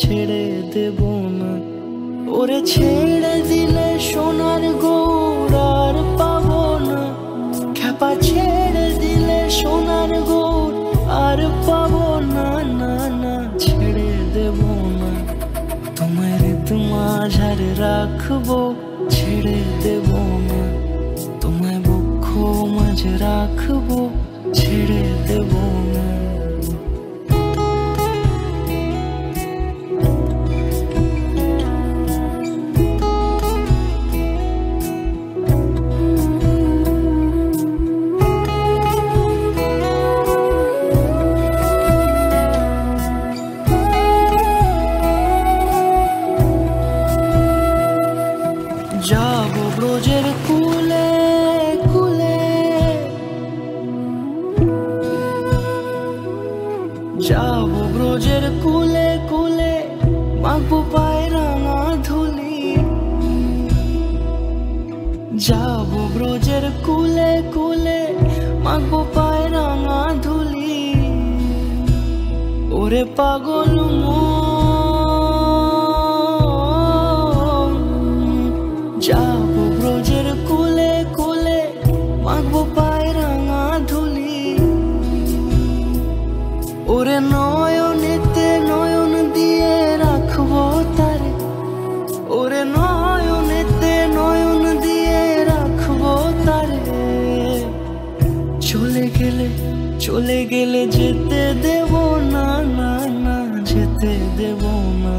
ছেড়ে দেব না। ওরে ছেড়ে দিলে সোনার গৌর আর পাবো না, খ্যাপা ছেড়ে দিলে সোনার গৌর আর পাবো না, না না ছেড়ে দেব না। তোমার মাঝারে রাখবো, ছেড়ে দেব না। তোমায় বক্ষ মাঝে রাখবো, ছেড়ে দেব না। যাবো ব্রজের কুলে কুলে, যাবো ব্রজের কুলে কুলে, মাখবো পায়ে রাঙা ধুলি। যাবো ব্রজের কুলে কুলে, মাখবো পায়ে রাঙা ধুলি। ওরে পাগল যাবো ব্রজের কুলে কুলে, মাখবো পায়ে রাঙা ধুলি। ওরে নয়নেতে নয়ন দিয়ে রাখবো তারে, ওরে নয়নেতে নয়ন দিয়ে রাখবো তারে। চলে গেলে যেতে দেব না, না না যেতে দেব না।